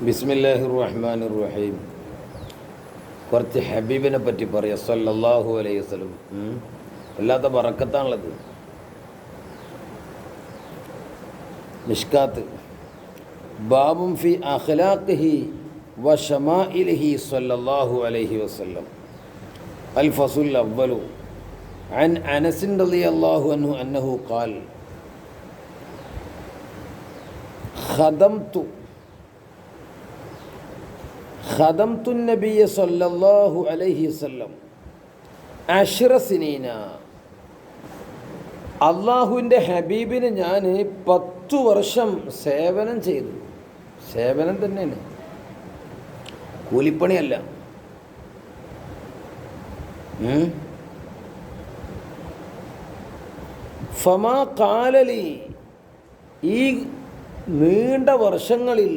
ബിസ്മില്ലാഹിർ റഹ്മാനിർ റഹീം. കുറച്ച് ഹബീബിനെ പറ്റി പറയാം സല്ലല്ലാഹു അലൈഹി വസല്ലം. വല്ലാത്ത ബറക്കത്താണുള്ളത്. മിഷ്കാത്ത് ബാബും ഫി അഖ്ലാഖിഹി വ ശമാഇലിഹി സല്ലല്ലാഹു അലൈഹി വസല്ലം. അൽ ഫസുൽ അവ്വലു അൻ അനസ് റളിയല്ലാഹു അൻഹു അന്നഹു ഖാൽ ഖദംതു നബിയ സല്ലല്ലാഹു അലൈഹി വസല്ലം 10 സിനീന. അള്ളാഹുവിൻ്റെ ഹബീബിന് ഞാൻ 10 വർഷം സേവനം ചെയ്തു. സേവനം തന്നെയാണ്, കൂലിപ്പണിയല്ല. ഫമാ ഖാലലി, ഈ നീണ്ട വർഷങ്ങളിൽ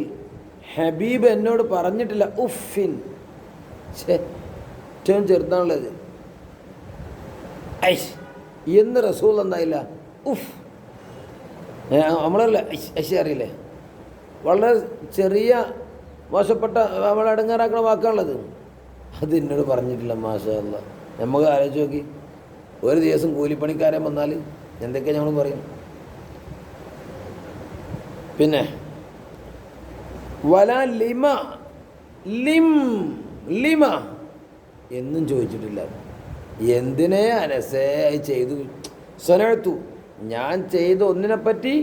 ഹബീബ് എന്നോട് പറഞ്ഞിട്ടില്ല ഉഫിൻ. ഏറ്റവും ചെറുതാണുള്ളത് ഐഷ് എന്ന് റസൂൽ എന്തായില്ല ഉഫ്. നമ്മളല്ല ഐഷ് അറിയില്ലേ, വളരെ ചെറിയ മോശപ്പെട്ട നമ്മളെ അടങ്ങാറാക്കുന്ന വാക്കാണുള്ളത്. അത് എന്നോട് പറഞ്ഞിട്ടില്ല. മാഷാ അല്ലാഹ്. നമുക്ക് ആലോചിച്ച് നോക്കി, ഒരു ദിവസം കൂലിപ്പണിക്കാരൻ വന്നാൽ എന്തൊക്കെയാണ് നമ്മൾ പറയും. പിന്നെ വല ലിമ ലിമ എന്നും ചോദിച്ചിട്ടില്ല. എന്തിനെ അനസേ ചെയ്തു സ്വനത്തു, ഞാൻ ചെയ്ത ഒന്നിനെപ്പറ്റി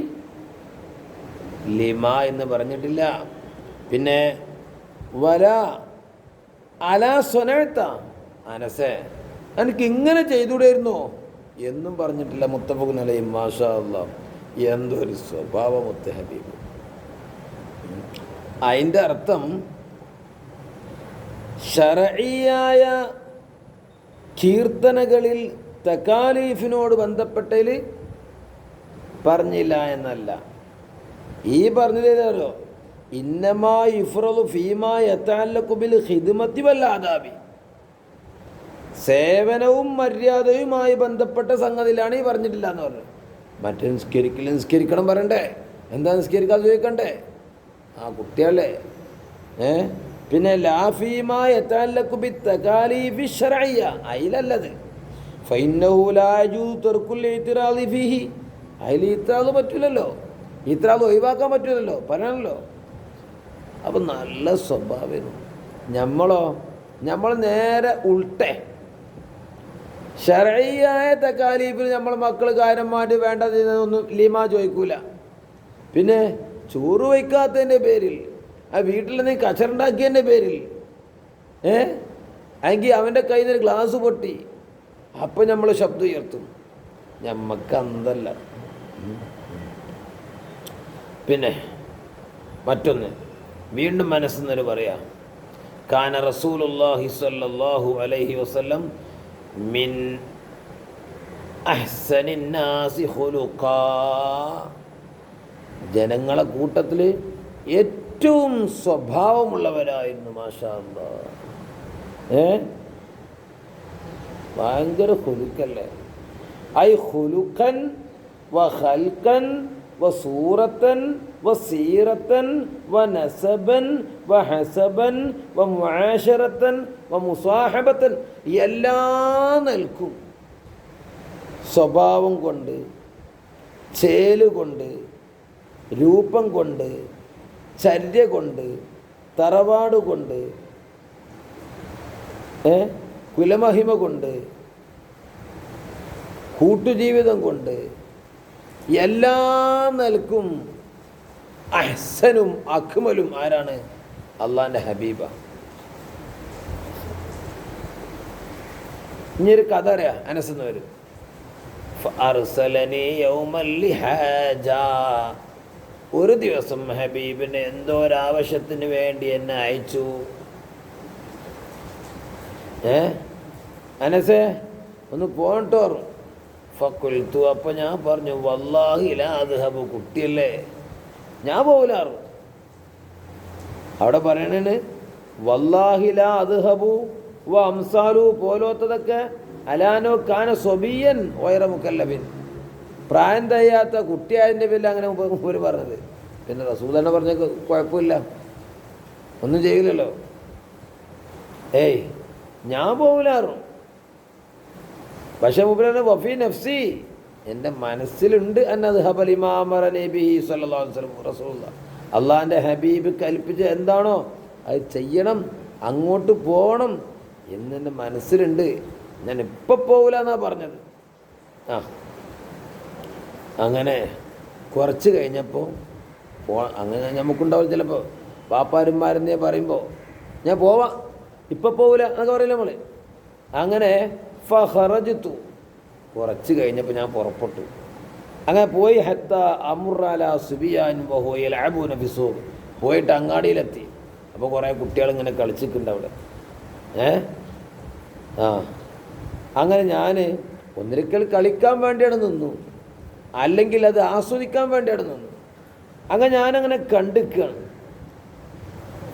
ലിമ എന്ന് പറഞ്ഞിട്ടില്ല. പിന്നെ വല അല സ്വനത്ത, അനസേ എനിക്ക് ഇങ്ങനെ ചെയ്തുകൂടായിരുന്നോ എന്നും പറഞ്ഞിട്ടില്ല. മുത്തഫഖുൻ അലൈഹി. മാഷാ അല്ലാഹ്, എന്തൊരു സ്വഭാവം മുത്ത ഹബീബ്. അതിൻ്റെ അർത്ഥം ശർഈയായ കീർത്തനകളിൽ തകാലീഫിനോട് ബന്ധപ്പെട്ടതിൽ പറഞ്ഞില്ല എന്നല്ല. ഈ പറഞ്ഞതേതോ ഇന്നമാ യുഫ്റദു ഫീമാ യതഅല്ലഖു ബിൽ ഖിദ്മത്തി വൽ ആദാബി, സേവനവും മര്യാദയുമായി ബന്ധപ്പെട്ട സംഗതിയിലാണ് ഈ പറഞ്ഞിട്ടില്ല എന്ന് പറഞ്ഞു. മറ്റേ നിസ്കരിക്കണം പറയണ്ടേ, എന്താ നിസ്കരിക്കാതെ ചോദിക്കണ്ടേ? ആ കുട്ടികളെ. പിന്നെ ലാഫീമാ യതഅല്ലഖു ബിത്തകാലീഫി ശർഇയ്യ, അതിലല്ലത്. ഫഇന്നഹു ലാ യജൂസു തർക്കുൽ ഇത്റാദി ഫീഹി, അതിൽ ഇത്റാദ് പറ്റില്ലല്ലോ, ഇത്റാദ് ഒഴിവാക്കാൻ പറ്റില്ലല്ലോ, പറയണല്ലോ. അപ്പം നല്ല സ്വഭാവം. നമ്മൾ നേരെ ഉൾട്ടെ. ശർഈയായ തകാലീഫിൽ നമ്മൾ മക്കൾ കാര്യമായിട്ട് വേണ്ടതൊന്നും ലീമാ ചോദിക്കൂല. പിന്നെ ചോറ് വയ്ക്കാത്തതിൻ്റെ പേരിൽ, ആ വീട്ടിൽ നീ കച്ചറുണ്ടാക്കിയതിൻ്റെ പേരിൽ എങ്കിൽ അവൻ്റെ കയ്യിൽ നിന്ന് ഗ്ലാസ് പൊട്ടി, അപ്പം നമ്മൾ ശബ്ദം ഉയർത്തും. ഞമ്മക്ക് അന്തല്ല. പിന്നെ മറ്റൊന്ന് വീണ്ടും മനസ്സെന്നൊരു പറയാം. കാന റസൂലുള്ളാഹി സ്വല്ലല്ലാഹു അലൈഹി വസല്ലം മിൻ അഹ്സനിൻ നാസി ഖുലുഖാ, ജനങ്ങളെ കൂട്ടത്തിൽ ഏറ്റവും സ്വഭാവമുള്ളവരായിരുന്നു. മാഷാ അല്ലാഹ്. ഭയങ്കര ഖുലുഖല്ലേ. ഐ ഖുലുഖൻ വ ഖൽഖൻ വ സൂറത്തൻ വ സീറത്തൻ വ നസബൻ വ ഹസബൻ വ മുആശറത്തൻ വ മുസാഹബത്തൻ, എല്ലാ നിൽക്കും സ്വഭാവം കൊണ്ട്, ചേലുകൊണ്ട്, രൂപം കൊണ്ട്, ചര്യ കൊണ്ട്, തറവാട് കൊണ്ട്, കുലമഹിമ കൊണ്ട്, കൂട്ടുജീവിതം കൊണ്ട്, എല്ലാം നിൽക്കും അഹ്സനും അക്മലും ആരാണ്? അള്ളാൻ്റെ ഹബീബ. ഇനിയൊരു കഥ അറിയാം. അനസ് എന്ന് വരും. ഫഅർസലനി യൗമൽ ലിഹാജ, ഒരു ദിവസം ഹബീബിന് എന്തോ ഒരാവശ്യത്തിന് വേണ്ടി എന്നെ അയച്ചു. അനസേ ഒന്ന് പോകട്ടോ. ഫഖുൽതു, അപ്പം ഞാൻ പറഞ്ഞു വല്ലാഹി ലാ അദ്ഹബു, കുട്ടിയല്ലേ ഞാൻ പോകില്ലാറ്. അവിടെ പറയണേന് വല്ലാഹി ലാ അദ്ഹബു വ അംസാലു, പോലോത്തതൊക്കെ അലാനോ കാന സ്വബിയൻ വൈറ മുക്കല്ലബിൻ, പ്രായം തയ്യാത്ത കുട്ടിയായതിൻ്റെ പേരിൽ അങ്ങനെ മുമ്പ് പറഞ്ഞത്. പിന്നെ റസൂൽ തന്നെ പറഞ്ഞ കുഴപ്പമില്ല. ഒന്നും ചെയ്യില്ലല്ലോ. ഏയ് ഞാൻ പോകില്ലാറും. പക്ഷെ മുബിനെ വഫി നഫ്സി, എൻ്റെ മനസ്സിലുണ്ട് അന്നത് ഹബലിമാമറ നബി സല്ലല്ലാഹു അലൈഹി വസല്ലം റസൂലുള്ളാഹ്, അള്ളാഹിൻ്റെ ഹബീബ് കൽപ്പിച്ച എന്താണോ അത് ചെയ്യണം, അങ്ങോട്ട് പോകണം എന്നെൻ്റെ മനസ്സിലുണ്ട്. ഞാൻ ഇപ്പം പോകില്ല എന്നാണ് പറഞ്ഞത്. അങ്ങനെ കുറച്ച് കഴിഞ്ഞപ്പോൾ അങ്ങനെ നമുക്കുണ്ടാവും ചിലപ്പോൾ പാപ്പാരന്മാരെന്നേ പറയുമ്പോൾ ഞാൻ പോവാം, ഇപ്പം പോകില്ല എന്നൊക്കെ പറയില്ല നമ്മൾ. അങ്ങനെ ഫഖറജ്തു, കുറച്ച് കഴിഞ്ഞപ്പോൾ ഞാൻ പുറപ്പെട്ടു. അങ്ങനെ പോയി ഹത്ത അമുറാല സുബിയാൻ വഹുവ യൽഅബൂന ഫിസൂഖ്, പോയിട്ട് അങ്ങാടിയിലെത്തി. അപ്പോൾ കുറേ കുട്ടികളിങ്ങനെ കളിച്ചിട്ടുണ്ട് അവിടെ. അങ്ങനെ ഞാൻ ഒന്നിരിക്കൽ കളിക്കാൻ വേണ്ടിയാണ് നിന്നു, അല്ലെങ്കിൽ അത് ആസ്വദിക്കാൻ വേണ്ടിയാണ് നിന്നു. അങ്ങനെ ഞാനങ്ങനെ കണ്ടിക്കുകയാണ്.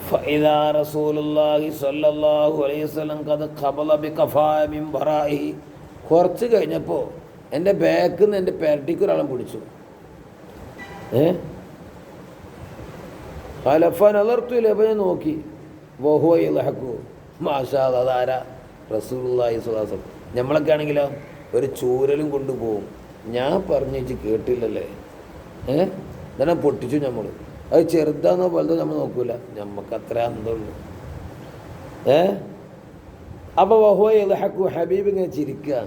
ഫഇദാ റസൂലുള്ളാഹി സ്വല്ലല്ലാഹു അലൈഹി വസല്ലം ഖദ് ഖബല ബിഖഫാഇ മിൻ വറാഇഹി, കുറച്ച് കഴിഞ്ഞപ്പോൾ എൻ്റെ ബാക്കിൽ നിന്ന് എൻ്റെ പെരട്ടിക്ക് ഒരാളെ പിടിച്ചു. ഫനളർത്തുയില്ല, അപ്പോൾ ഞാൻ നോക്കി. വഹുവ യൽഹഖു, മാഷാ അല്ലാഹ്, അതാരാ? റസൂലുള്ളാഹി സ്വല്ലല്ലാഹു അലൈഹി വസല്ലം. നമ്മളൊക്കെ ആണെങ്കിലോ ഒരു ചൂരലും കൊണ്ടുപോകും. ഞാൻ പറഞ്ഞു വെച്ച് കേട്ടില്ലല്ലേ, ഇതന്നെ പൊട്ടിച്ചു നമ്മൾ. അത് ചെറുതാന്നോ വലുതോ നമ്മൾ നോക്കൂല, നമുക്ക് അത്ര അന്തമുള്ളൂ. അപ്പോൾ വഹുവ യൽഹഖു, ഹബീബ് ഇങ്ങനെ ചിരിക്കുക.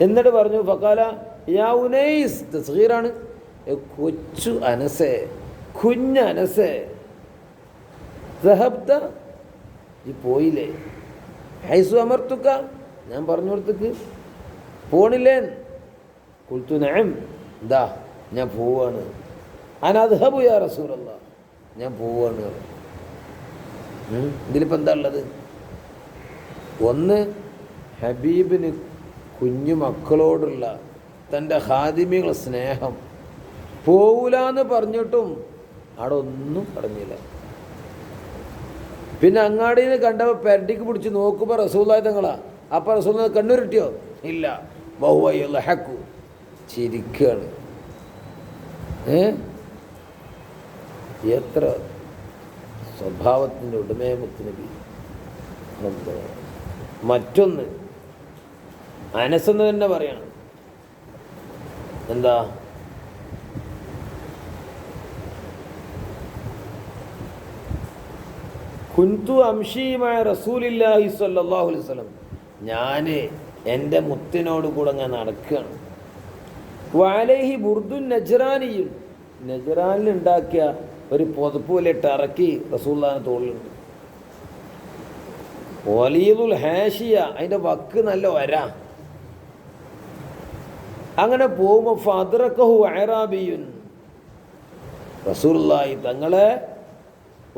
എന്നിട്ട് പറഞ്ഞു ഫഖാല യാ ഉനൈസ്, തസ്ഗീറാണ്, കൊച്ചു അനസേ, കുഞ്ഞനസേ, സഹബ്ത, ഈ പോയില്ലേ, ഹൈസു അമർത്തുക്ക, ഞാൻ പറഞ്ഞു കൊടുത്തേക്ക് പോണില്ലേ? ഖുൽതു നഅം, എന്താ ഞാൻ പോവാണ്. അനദ്ഹബു യാ റസൂലല്ലാഹ്, ഞാൻ പോവാണ്. ഇതിലിപ്പോൾ എന്താ ഉള്ളത്? ഒന്ന്, ഹബീബിന് കുഞ്ഞു മക്കളോടുള്ള തൻ്റെ ഖാദിമികളുടെ സ്നേഹം. പോകൂലെന്ന് പറഞ്ഞിട്ടും അവിടെ ഒന്നും പറഞ്ഞില്ല. പിന്നെ അങ്ങാടിയിൽ നിന്ന് കണ്ടപ്പോൾ പെരട്ടിക്ക് പിടിച്ച് നോക്കുമ്പോൾ റസൂലുള്ളാഹി തങ്ങളാ. അപ്പോൾ റസൂലുള്ളാഹി കണ്ണുരുട്ടിയോ? ഇല്ല. വഹുവ യൽഹഖു, ചിരിക്കുകയാണ്. എത്ര സ്വഭാവത്തിൻ്റെ ഉടമയെ മുത്തുനബി. മറ്റൊന്ന് അനസെന്ന് തന്നെ പറയണം. എന്താ? കുന്തു അംശീമായ റസൂലില്ലാഹി സ്വല്ലല്ലാഹു അലൈഹി വസല്ലം, ഞാൻ എൻ്റെ മുത്തിനോട് കൂടെ അങ്ങനെ നടക്കുകയാണ്. വഅലൈഹി ബുർദുൻ നജ്റാനിയും, നജ്റാനിൽ ഉണ്ടാക്കിയ ഒരു പുതപ്പൂലിട്ട് ഇറക്കി റസൂലുള്ളാഹിന്റെ തോളിലുണ്ട്. വലീദുൽ ഹാഷിയ, അതിൻ്റെ വക്ക് നല്ല വരാ. അങ്ങനെ പോകുമ്പോൾ ഫദ്റക്കഹു അഅറാബിയുൻ, റസൂലുള്ളാഹി തങ്ങളെ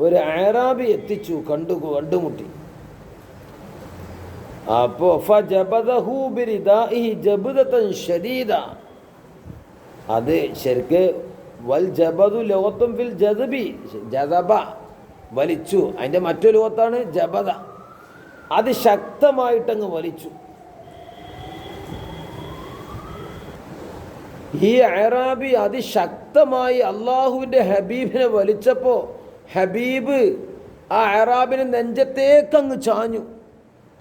ഒരു അഅറാബി എത്തിച്ചു, കണ്ടുമുട്ടി. അപ്പോൾ ഫജബദഹു ബിരിദാഇഹി ജബ്ദതൻ ശദീദ, അത് ശരിക്ക് വൽ ജബദു ലഗത്തുൻ ഫിൽ ജദബി, ജദബ വലിച്ചു, അതിൻ്റെ മറ്റൊരു ലോകത്താണ് ജബദ, അത് ശക്തമായിട്ടങ്ങ് വലിച്ചു. ഈ അഅറാബി അതിശക്തമായി അള്ളാഹുവിൻ്റെ ഹബീബിനെ വലിച്ചപ്പോൾ ഹബീബ് ആ അഅറാബിനെ നെഞ്ചത്തേക്കങ്ങ് ചാഞ്ഞു.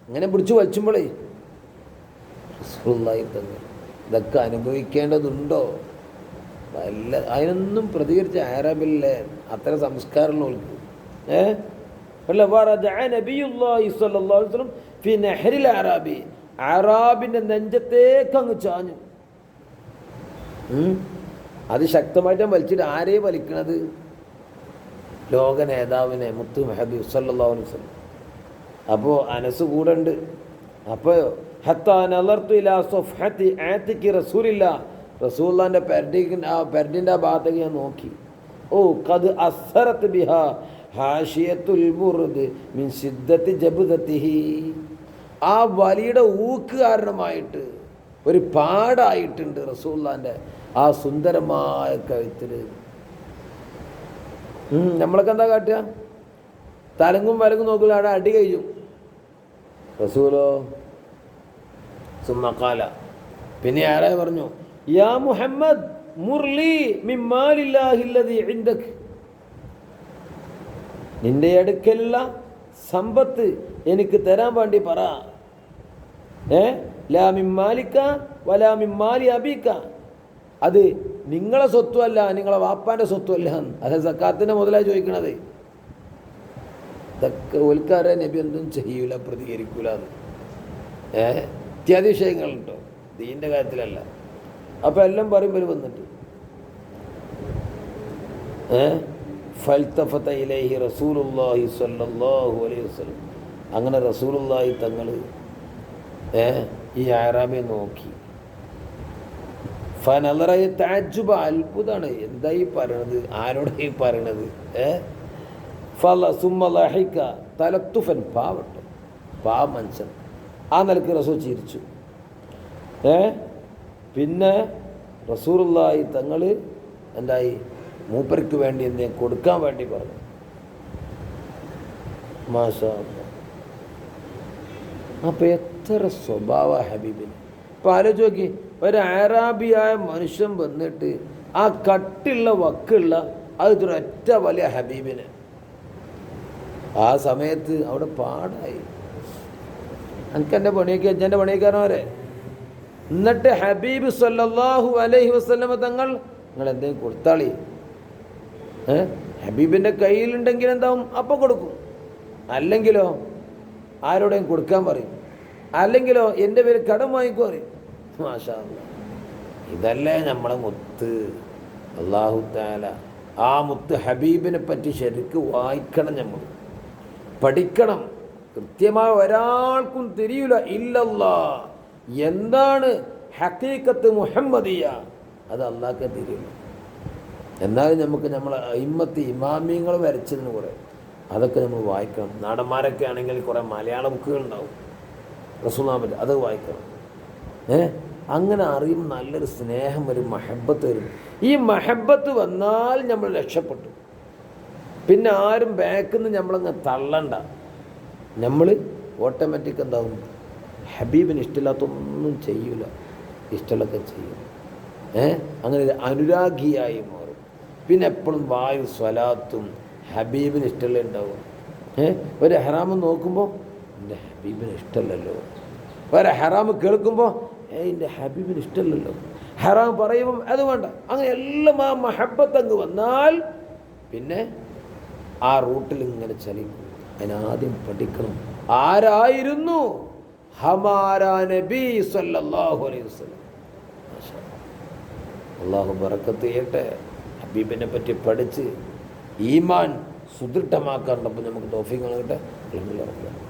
ഇങ്ങനെ പിടിച്ച് വലിച്ചുമ്പോഴേ റസൂലുള്ളാഹി തങ്ങൾ ഇതൊക്കെ അനുഭവിക്കേണ്ടതുണ്ടോ? വല്ല അതിനൊന്നും പ്രതികരിച്ച അഅറാബില്ലേ, അത്ര സംസ്കാരമുള്ളവർക്ക്. അഅറാബിൻ്റെ നെഞ്ചത്തേക്കങ്ങ് ചാഞ്ഞു. അതിശക്തമായിട്ട് വലിച്ചിട്ട് ആരെയും വലിക്കണത്? ലോക നേതാവിനെ, മുത്തു ഹബീബ് സല്ലല്ലാഹു അലൈഹി വസല്ലം. അപ്പോൾ അനസ് കൂടെ ഉണ്ട്. അപ്പോൾ ഹത്താ നളർത്തു ഇലാ സഫഹതി ആതിഖി റസൂലില്ലാഹ്, റസൂലുള്ളാഹിൻ്റെ പെരടിൻ്റെ ആ ഭാഗത്തേക്ക് ഞാൻ നോക്കി. ഓ ഖദ് അസ്സറത് ബിഹാ ഹാഷിയത്തുൽ ബുർദ് മിൻ ശിദ്ദത്തി ജബ്ദതിഹി, ആ വലിയുടെ ഊക്ക് കാരണമായിട്ട് ഒരു പാടായിട്ടുണ്ട് റസൂലുള്ളാഹിൻ്റെ ആ സുന്ദരമായ കഴുത്തിൽ. നമ്മളൊക്കെ എന്താ കാട്ടുക? തലങ്ങും വലങ്ങും നോക്കില്ല, അവിടെ അടി കഴിയും. റസൂലോ സുമ്മഖാല, പിന്നെ ആരാ പറഞ്ഞു, യാ മുഹമ്മദ് മുർലി മിൻ മാലില്ലാഹി അല്ലദീ ഇൻദക്, നിന്റെ അടുക്കലുള്ള സമ്പത്ത് എനിക്ക് തരാൻ വേണ്ടി പറ. ലാ മിൻ മാലിക വലാ മിൻ മാലി അബീക, അത് നിങ്ങളെ സ്വത്തുമല്ല, നിങ്ങളെ വാപ്പാൻ്റെ സ്വത്തുമല്ല. അത് സക്കാത്തിൻ്റെ മുതലായി ചോദിക്കണത്. ഇതൊക്കെ ഓൽക്കാരെ നബി ഒന്നും ചെയ്യൂല, പ്രതികരിക്കൂല. ഇത്യാദി വിഷയങ്ങളുണ്ടോ ദീൻ്റെ കാര്യത്തിലല്ല. അപ്പം എല്ലാം പറയുമ്പോൾ വന്നിട്ട് ഫൽതഫത ഇലൈഹി റസൂലുള്ളാഹി സ്വല്ലല്ലാഹു അലൈഹി വസല്ലം, അങ്ങനെ റസൂലുള്ളാഹി തങ്ങൾ ഈ അഅറാബിയെ നോക്കി. ഫനളറ തഅജ്ജുബ, അത്ഭുതമാണ്, എന്താ ഈ പറയണത്, ആരോടാ ഈ പറയണത്. സുമ്മ ലഹിക തലത്തുഫൻ, പാവട്ടോ, പാവ മനുഷ്യൻ. ആ നിലക്ക് റസൂൽ ചിരിച്ചു. പിന്നെ റസൂലുള്ളാഹി തങ്ങൾ എന്തായി, മൂപ്പർക്ക് വേണ്ടി എന്നെ കൊടുക്കാൻ വേണ്ടി പറഞ്ഞു. മാഷാ അല്ലാഹ്. അപ്പം എത്ര സ്വഭാവ ഹബീബിന്. ഇപ്പം ആലോചിച്ച് നോക്കി, ഒരു അറാബിയായ മനുഷ്യൻ വന്നിട്ട് ആ കട്ടുള്ള വക്കുള്ള അത് ഒറ്റ വലിയ ഹബീബിന്. ആ സമയത്ത് അവിടെ പാടായി. എനിക്ക് എൻ്റെ പണിയൊക്കെ എൻ്റെ പണിയക്കാരന്മാരെ. എന്നിട്ട് ഹബീബ് സല്ലല്ലാഹു അലൈഹി വസല്ലമ തങ്ങൾ, നിങ്ങൾ എന്തെങ്കിലും കൊടുത്താളി. ഹബീബിൻ്റെ കയ്യിലുണ്ടെങ്കിൽ എന്താവും, അപ്പം കൊടുക്കും. അല്ലെങ്കിലോ ആരോടെയും കൊടുക്കാൻ പറയും. അല്ലെങ്കിലോ എൻ്റെ പേര് കടം വാങ്ങിക്കോ പറയും. മാഷാ അല്ലാഹ്. ഇതല്ലേ നമ്മളെ മുത്ത്. അല്ലാഹു തആല ആ മുത്ത് ഹബീബിനെ പറ്റി ശരിക്ക് വായിക്കണം, നമ്മൾ പഠിക്കണം. കൃത്യമായി ഒരാൾക്കും തിരിയില്ല ഇല്ലല്ലാ എന്താണ് ഹഖീഖത്ത് മുഹമ്മദിയ, അത് അള്ളാഹ്ക്ക് തിരിയില്ല. എന്നാലും നമുക്ക് നമ്മളെ അയിമ്മത്ത് ഇമാമിയങ്ങൾ വരച്ചതിന് കുറേ അതൊക്കെ നമ്മൾ വായിക്കണം. നാടന്മാരൊക്കെ ആണെങ്കിൽ കുറേ മലയാള ബുക്കുകൾ ഉണ്ടാവും, റസൂലുള്ളാഹിന്റെ, അത് വായിക്കണം. അങ്ങനെ അറിയുമ്പോൾ നല്ലൊരു സ്നേഹം വരും, മഹബത്ത് വരും. ഈ മഹബത്ത് വന്നാൽ നമ്മൾ രക്ഷപ്പെട്ടു. പിന്നെ ആരും ബാക്കിൽ നിന്ന് നമ്മളങ്ങ് തള്ളണ്ട. നമ്മൾ ഓട്ടോമാറ്റിക് എന്താവും, ഹബീബിന് ഇഷ്ടമില്ലാത്തൊന്നും ചെയ്യൂല, ഇഷ്ടമുള്ളതൊക്കെ ചെയ്യും. അങ്ങനെ അനുരാഗിയായി മാറും. പിന്നെ എപ്പോഴും വായു സ്വലാത്തും ഹബീബിന് ഇഷ്ടമുള്ള ഉണ്ടാവും. ഒരു ഹറാമ് നോക്കുമ്പോൾ എൻ്റെ ഹബീബിന് ഇഷ്ടമല്ലല്ലോ, ഒരു ഹറാമ് കേൾക്കുമ്പോൾ എൻ്റെ ഹബീബിന് ഇഷ്ടമല്ലല്ലോ, ഹറാം പറയുമ്പം അത് വേണ്ട. അങ്ങനെ എല്ലാം ആ മഹബത്ത് അങ്ങ് വന്നാൽ പിന്നെ ആ റൂട്ടിൽ ഇങ്ങനെ ചലിക്കും. അതിനാദ്യം പഠിക്കണം, ആരായിരുന്നു ഹമാരാ നബി സല്ലല്ലാഹു അലൈഹി വസല്ലം. അള്ളാഹു ബറക്കത്ത് ചെയ്യട്ടെ. ഹബീബിനെ പറ്റി പഠിച്ച് ഈമാൻ സുദൃഢമാക്കാറുണ്ട്. അപ്പോൾ നമുക്ക് തൗഫീഖ് നൽകട്ടെ. അൽഹംദുലില്ലാഹ്.